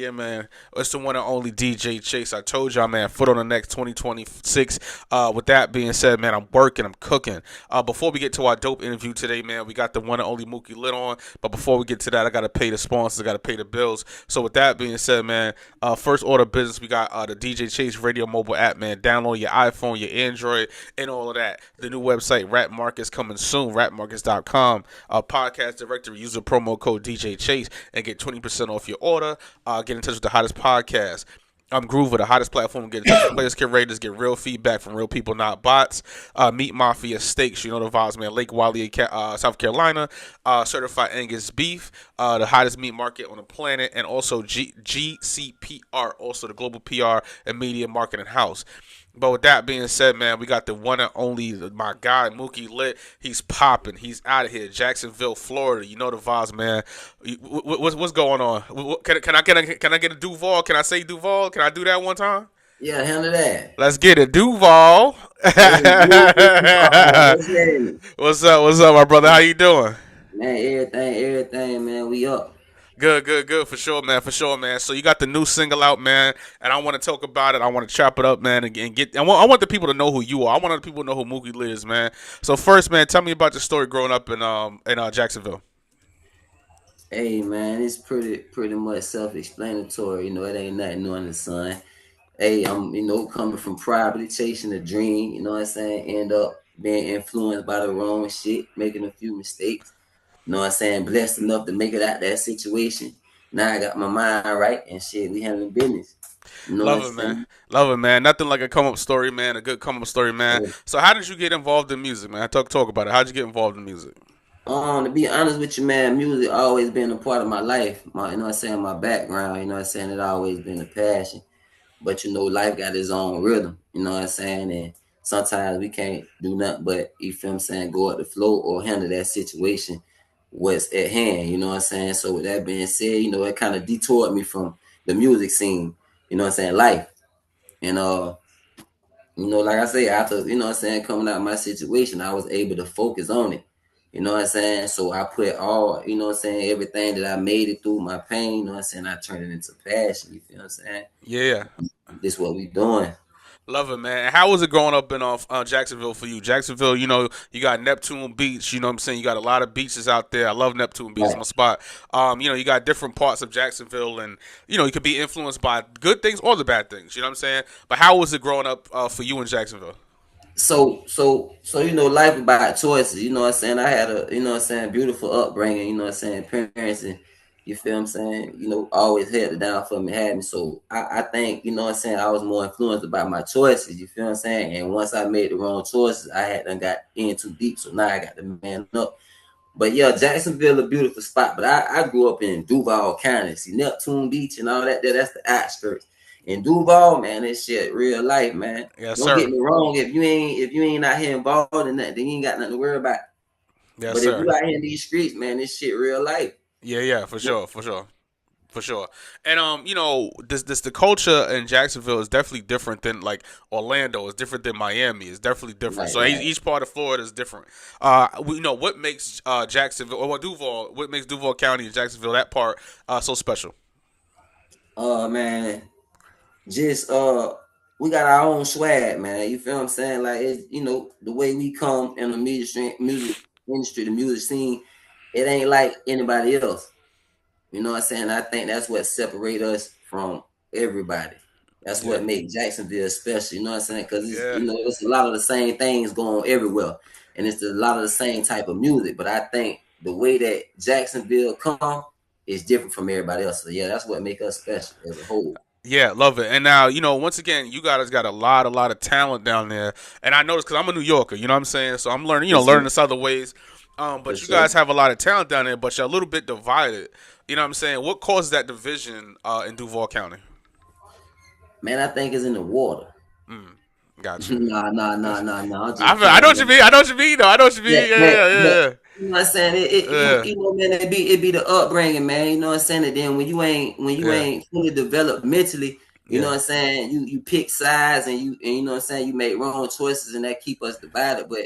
Yeah, man. It's the one and only DJ Chase. I told y'all, man, foot on the next 2026. With that being said, man, I'm working, I'm cooking. Before we get to our dope interview today, man, we got the one and only Mooky Litt on. But before we get to that, I got to pay the sponsors, I got to pay the bills. So with that being said, man, first order of business, we got the DJ Chase Radio mobile app, man. Download your iPhone, your Android, and all of that. The new website, Rap Markets, coming soon, rapmarkets.com. Podcast directory, use the promo code DJ Chase and get 20% off your order. Get in touch with the hottest podcast. I'm Groover, the hottest platform. Get in touch with players, curators, get real feedback from real people, not bots. Meat Mafia Steaks, you know the vibes, man. Lake Wiley, South Carolina. Certified Angus Beef, the hottest meat market on the planet. And also GCPR, also the Global PR and Media Marketing House. But with that being said, man, we got the one and only, my guy, Mooky Litt. He's popping. He's out of here. Jacksonville, Florida. You know the vibes, man. What's going on? Can I get a Duval? Can I say Duval? Can I do that one time? Yeah, handle that. Let's get it. Duval. What's up, my brother? How you doing? Man, everything, man. We up. Good, for sure, man, So you got the new single out, man, and I want to talk about it. I want to chop it up, man, and get. I want the people to know who you are. I want other people to know who Mooky Litt is, man. So first, man, tell me about your story growing up in Jacksonville. Hey, man, it's pretty much self-explanatory. It ain't nothing new under the sun. Hey, I'm coming from poverty, chasing a dream. You know what I'm saying? End up being influenced by the wrong shit, making a few mistakes. You know what I'm saying? Blessed enough to make it out that situation. Now I got my mind right and shit. We handling business. You know what I'm saying? Love it, man. Nothing like a come up story, man. A good come up story, man. Yeah. So how did you get involved in music, man? Talk about it. How'd you get involved in music? To be honest with you, man, music always been a part of my life. You know what I'm saying? My background, you know what I'm saying? It always been a passion. But life got its own rhythm, you know what I'm saying? And sometimes we can't do nothing but, you feel what I'm saying, go at the flow or handle that situation what's at hand, you know what I'm saying? So with that being said, it kind of detoured me from the music scene, you know what I'm saying, life. And like I say, after, you know what I'm saying, coming out of my situation, I was able to focus on it. You know what I'm saying? So I put all, you know what I'm saying, everything that I made it through my pain, you know what I'm saying, I turned it into passion, you feel what I'm saying? Yeah. This what we doing. Love it, man. How was it growing up in Jacksonville for you? Jacksonville, you got Neptune Beach. You know what I'm saying? You got a lot of beaches out there. I love Neptune Beach. It's Right. my spot. You got different parts of Jacksonville, and you could be influenced by good things or the bad things. You know what I'm saying? But how was it growing up for you in Jacksonville? So life about choices, you know what I'm saying? I had a, you know what I'm saying, beautiful upbringing, you know what I'm saying, parents, and you feel what I'm saying, always held it down for me, had me. So I think, you know what I'm saying, I was more influenced about my choices, you feel what I'm saying? And once I made the wrong choices, I had done got in too deep. So now I got to man up. But yeah, Jacksonville a beautiful spot. But I grew up in Duval County. See Neptune Beach and all that there, that's the outskirts. In Duval, man, this shit real life, man. Yes, Don't get sir. me wrong. If you ain't out here involved in that, then you ain't got nothing to worry about. Yes, But if sir. you out here in these streets, man, this shit real life. Yeah, for sure, for sure. And this the culture in Jacksonville is definitely different than like Orlando. It's different than Miami. It's definitely different. Right, So right. each part of Florida is different. What makes Jacksonville or Duval? What makes Duval County and Jacksonville that part so special? Man, just we got our own swag, man. You feel what I'm saying? Like it's the way we come in the music industry, the music scene, it ain't like anybody else. You know what I'm saying? I think that's what separates us from everybody. That's Yeah, what makes Jacksonville special. You know what I'm saying? Because it's yeah, it's a lot of the same things going on everywhere, and it's a lot of the same type of music. But I think the way that Jacksonville come is different from everybody else. So yeah, that's what makes us special as a whole. yeah. Love it. And now once again, you guys got a lot of talent down there. And I noticed because I'm a New Yorker. You know what I'm saying? So I'm learning, Yes, learning sir. this other ways. For But you sure. guys have a lot of talent down there, but you're a little bit divided. You know what I'm saying? What causes that division in Duval County? Man, I think it's in the water. Got you. Nah. I'm just I playing, know what you man. mean. I know what you mean. Though. I know what you Yeah, mean. Yeah, but yeah, but yeah, you know what I'm saying? yeah, Man, it be the upbringing, man. You know what I'm saying? And then when you yeah, ain't fully developed mentally, you know yeah, what I'm saying? You pick sides and you know what I'm saying, you make wrong choices and that keep us divided. But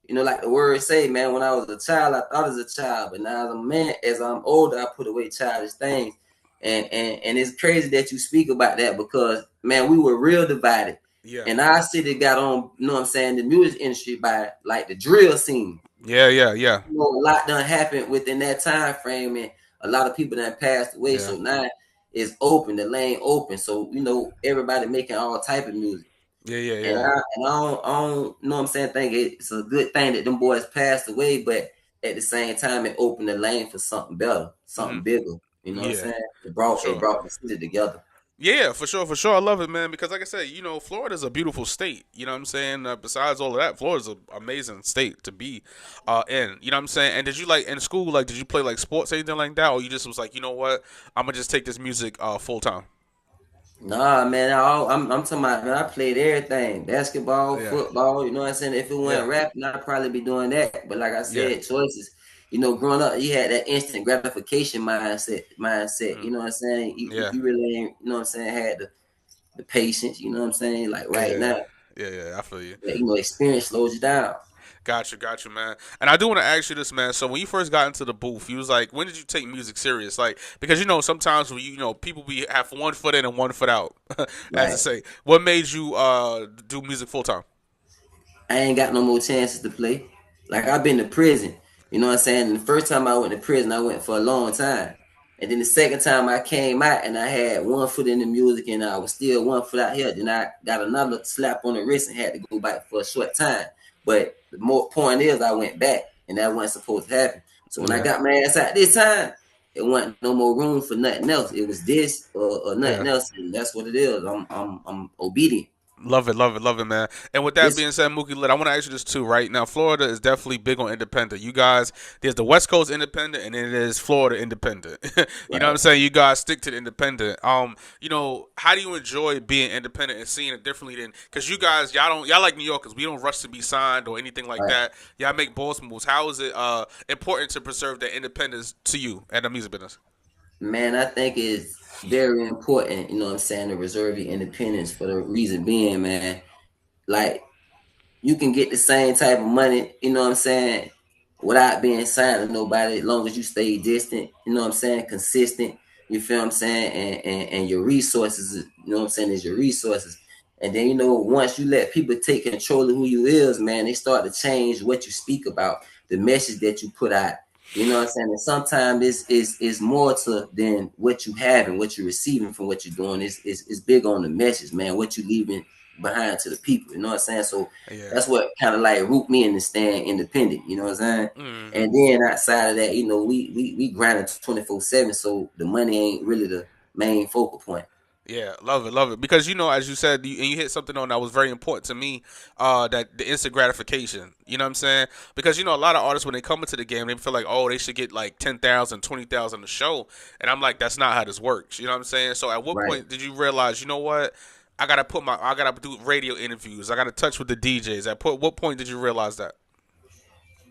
like the word say, man, when I was a child, I thought as a child, but now as a man, as I'm older, I put away childish things. And it's crazy that you speak about that because man, we were real divided. Yeah. And our city got on, you know what I'm saying, the music industry by like the drill scene. Yeah. Yeah. Yeah. You know, a lot done happened within that time frame, and a lot of people done passed away. Yeah. So now it's open, the lane open. So you know, everybody making all type of music. Yeah. Yeah. And Yeah. I don't you know what I'm saying, think it's a good thing that them boys passed away, but at the same time it opened the lane for something better, something Hmm. bigger. You know what I'm Yeah. saying? For It sure. brought the city together. Yeah, for sure, for sure. I love it, man. Because like I said, Florida's a beautiful state. You know what I'm saying? Besides all of that, Florida's an amazing state to be in. You know what I'm saying? And did you like in school? Like, did you play like sports, anything like that, or you just was like, you know what? I'm gonna just take this music full time. Nah, man, I'm talking about, man, I played everything. Basketball, Yeah. football, you know what I'm saying? If it Yeah. wasn't rapping, I'd probably be doing that. But like I Yeah. said, choices. You know, growing up, you had that instant gratification mindset. Mm. You know what I'm saying? Yeah. You really ain't, you know what I'm saying, had the patience, you know what I'm saying? Like right Yeah. now, Yeah. Yeah. I feel you. you know, experience slows you down. Got you, man. And I do want to ask you this, man. So when you first got into the booth, you was like, when did you take music serious? Like, because sometimes when people be have one foot in and one foot out, as to Right. say. What made you do music full time? I ain't got no more chances to play. Like I've been to prison. You know what I'm saying? And the first time I went to prison, I went for a long time. And then the second time I came out and I had one foot in the music and I was still one foot out here. Then I got another slap on the wrist and had to go back for a short time. But the more point is I went back and that wasn't supposed to happen. So when I Yeah. got my ass out this time, it wasn't no more room for nothing else. It was this or nothing Yeah. else. And that's what it is. I'm obedient. Love it, man. And with that This being said, Mooky Litt, I want to ask you this too. Right now, Florida is definitely big on independent. You guys, there's the West Coast independent, and then there's Florida independent. You know what I'm right, saying? You guys stick to the independent. How do you enjoy being independent and seeing it differently than? Because y'all like New Yorkers. We don't rush to be signed or anything like right. that. Y'all make boss moves. How is it important to preserve that independence to you and the music business? Man, I think it's very important, you know what I'm saying, to reserve your independence for the reason being, man, like you can get the same type of money, you know what I'm saying, without being signed to nobody, as long as you stay distant, you know what I'm saying, consistent, you feel what I'm saying, and your resources, you know what I'm saying, is your resources. And then, you know, once you let people take control of who you is, man, they start to change what you speak about, the message that you put out. You know what I'm saying? And sometimes it's more to than what you have and what you're receiving from what you're doing. It's big on the message, man. What you leaving behind to the people. You know what I'm saying? So Yeah. that's what kind of like root me into staying independent. You know what I'm saying? Hmm. And then outside of that, you know, we grinding 24/7, so the money ain't really the main focal point. Yeah, love it. Because as you said, and you hit something on that was very important to me. That the instant gratification. You know what I'm saying? Because a lot of artists when they come into the game, they feel like, oh, they should get like 10,000, 20,000 a show, and I'm like, that's not how this works. You know what I'm saying? So at what Right. point did you realize, you know what? I gotta do radio interviews. I gotta touch with the DJs. What point did you realize that?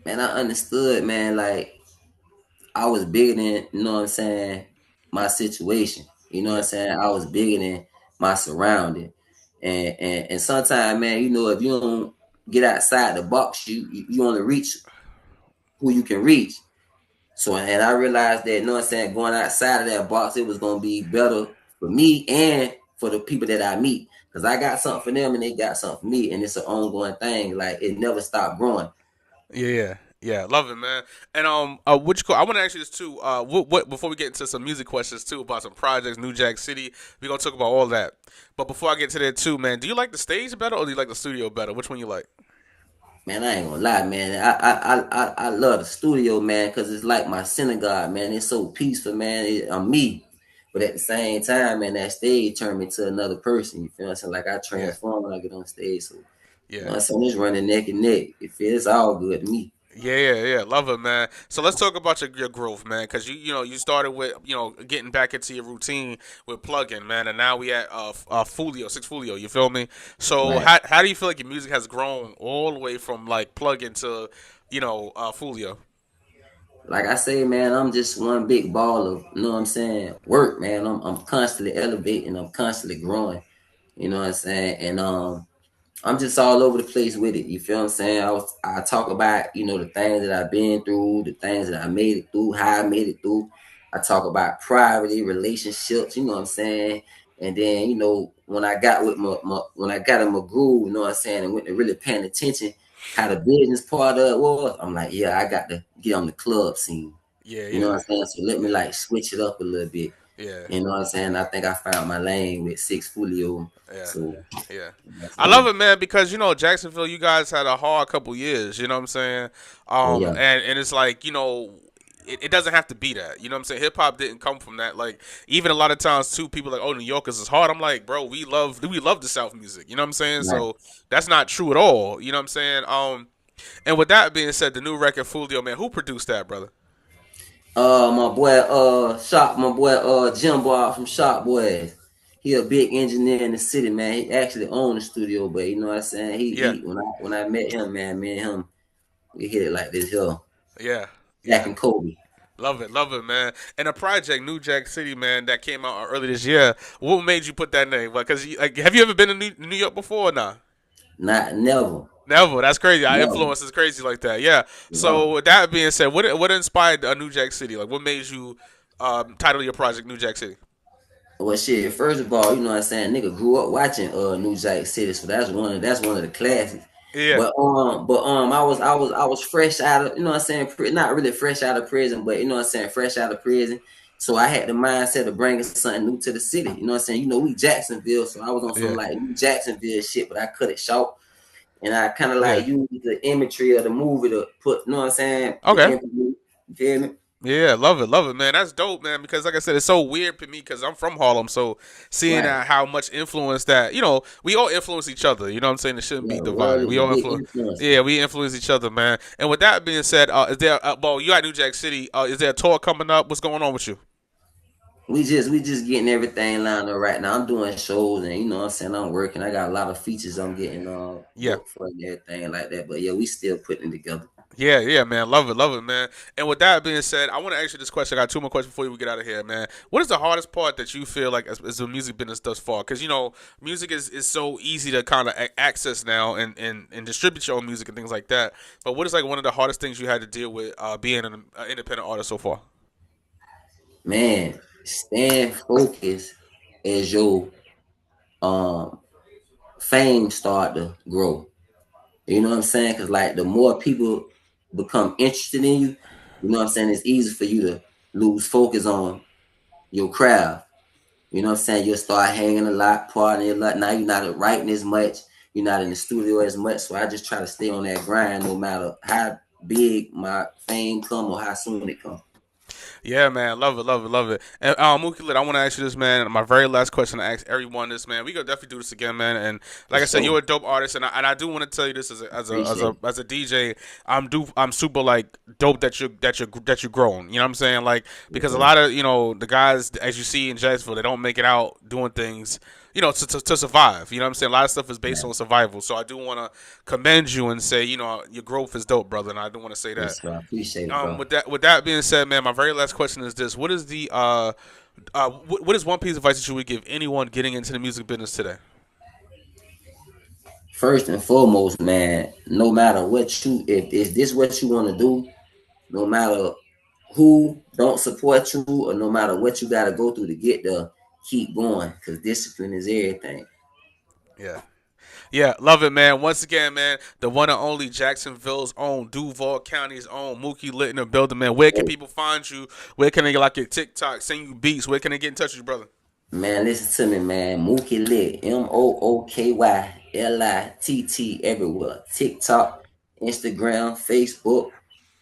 Man, I understood, man, like I was bigger than, you know what I'm saying, my situation. You know what I'm Yeah, saying? I was bigger than my surrounding. And sometimes, man, you know, if you don't get outside the box, you only reach who you can reach. So and I realized that, you know what I'm saying, going outside of that box, it was gonna be better for me and for the people that I meet. Cause I got something for them and they got something for me. And it's an ongoing thing. Like it never stopped growing. yeah. Love it, man. And I want to ask you this too. What before we get into some music questions too about some projects, New Jack City. We're gonna talk about all that. But before I get to that too, man, do you like the stage better or do you like the studio better? Which one you like? Man, I ain't gonna lie, man. I love the studio, man, because it's like my synagogue, man. It's so peaceful, man. I'm me. But at the same time, man, that stage turned me to another person. You feel what I'm saying? Like I Yeah, transform when I get on stage. So, you know yeah. what I'm saying? It's running neck and neck. It feels all good to me. Yeah. Love it, man. So let's talk about your growth, man, because you started with getting back into your routine with plugging, man, and now we at Foolio, six Foolio. You feel me? So Right. how do you feel like your music has grown all the way from like plugging to Foolio? Like I say, man, I'm just one big ball of, you know what I'm saying, work, man. I'm constantly elevating, I'm constantly growing. You know what I'm saying? And I'm just all over the place with it. You feel what I'm saying? I talk about, you know, the things that I've been through, the things that I made it through, how I made it through. I talk about privacy, relationships, you know what I'm saying? And then, you know, when I got with when I got in my groove, you know what I'm saying, and went to really paying attention how the business part of it was, I'm like, yeah, I got to get on the club scene. Yeah, You know what yeah, I'm saying? So let me like switch it up a little bit. yeah, You know what I'm saying? I think I found my lane with Six Foolio. yeah. So Yeah, that's I love saying, it, man, because Jacksonville, you guys had a hard couple years. You know what I'm saying? oh yeah, And it's like it doesn't have to be that. You know what I'm saying? Hip hop didn't come from that. Like even a lot of times too, people are like, oh, New Yorkers is hard. I'm like, bro, we love the South music. You know what I'm saying? right. So that's not true at all. You know what I'm saying? And with that being said, the new record Foolio, man, who produced that, brother? My boy, Jim Boy from Shop Boys. He a big engineer in the city, man. He actually owned the studio, but you know what I'm saying. Yeah, He when I met him, man, me and him, we hit it like this here, yeah, Jack yeah. and Kobe. Love it, man. And a project, New Jack City, man, that came out early this year. What made you put that name? Because like, have you ever been to New York before or not? Not never, Never. That's crazy. Our never. influence is crazy like that. Yeah. Yeah. So with that being said, what inspired New Jack City? Like, what made you title your project New Jack City? Well, shit. First of all, you know what I'm saying. Nigga grew up watching New Jack City, so that's one of the classics. Yeah. I was fresh out of, you know what I'm saying, not really fresh out of prison, but you know what I'm saying, fresh out of prison. So I had the mindset of bringing something new to the city. You know what I'm saying? You know, we Jacksonville, so I was on some Yeah. like new Jacksonville shit, but I cut it short, and I kind of Yeah. like used the imagery of the movie to put, you know what I'm saying, the Okay. imagery. You feel me? Yeah, love it, man. That's dope, man. Because like I said, it's so weird for me because I'm from Harlem. So seeing Right. how much influence that we all influence each other. You know what I'm saying? It shouldn't Yeah, be word divided. is We a all big influence. influence. Yeah, we influence each other, man. And with that being said, is there? Well, you at New Jack City. Is there a tour coming up? What's going on with you? We just getting everything lined up right now. I'm doing shows and you know what I'm saying, I'm working. I got a lot of features I'm getting Yeah. booked for and everything like that. But yeah, we still putting it together. Yeah, yeah, man. Love it, man. And with that being said, I want to ask you this question. I got two more questions before we get out of here, man. What is the hardest part that you feel like as the music business thus far? Because music is so easy to kind of access now and distribute your own music and things like that. But what is like one of the hardest things you had to deal with being an independent artist so far? Man, stand focused as your um fame start to grow. You know what I'm saying? Cause like the more people become interested in you, you know what I'm saying, it's easy for you to lose focus on your craft. You know what I'm saying? You'll start hanging a lot, partying a lot. Now you're not writing as much. You're not in the studio as much. So I just try to stay on that grind no matter how big my fame come or how soon it come. Yeah, man, love it. And Mooky Litt, I want to ask you this, man. My very last question to ask everyone this, man. We gonna definitely do this again, man. And For like I said, sure. you're a dope artist, and I do want to tell you this Appreciate it. as a DJ. I'm super like dope that you're growing. You know what I'm saying? Like because a Okay. lot of the guys as you see in Jacksonville, they don't make it out doing things. To survive. You know what I'm saying? A lot of stuff is based Right. on survival. So I do want to commend you and say, your growth is dope, brother. And I do want to say that. Yes, sir. I appreciate it, bro. With that being said, man, my very last question is this: what is the what is one piece of advice that you would give anyone getting into the music business today? First and foremost, man, no matter if this what you want to do, no matter who don't support you or no matter what you got to go through to get there, keep going because discipline is everything. Yeah. Yeah, love it, man. Once again, man, the one and only Jacksonville's own, Duval County's own, Mooky Litt in the building, man. Where can people find you? Where can they like your TikTok, send you beats? Where can they get in touch with you, brother? Man, listen to me, man. Mooky Litt, MookyLitt everywhere. TikTok, Instagram, Facebook,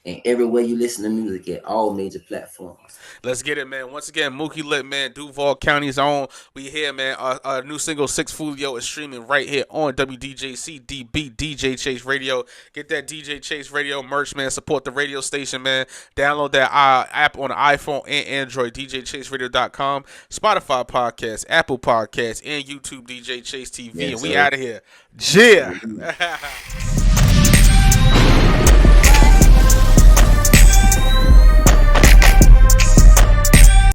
and everywhere you listen to music at all major platforms. Let's get it, man. Once again, Mooky Litt, man, Duval County's own. We here, man. Our new single, Six Foolio, is streaming right here on WDJCDB DJ Chase Radio. Get that DJ Chase Radio merch, man. Support the radio station, man. Download that app on the iPhone and Android, DJChaseRadio.com, Spotify Podcast, Apple Podcasts, and YouTube DJ Chase TV. Yes, And we sir. out of here. Yeah.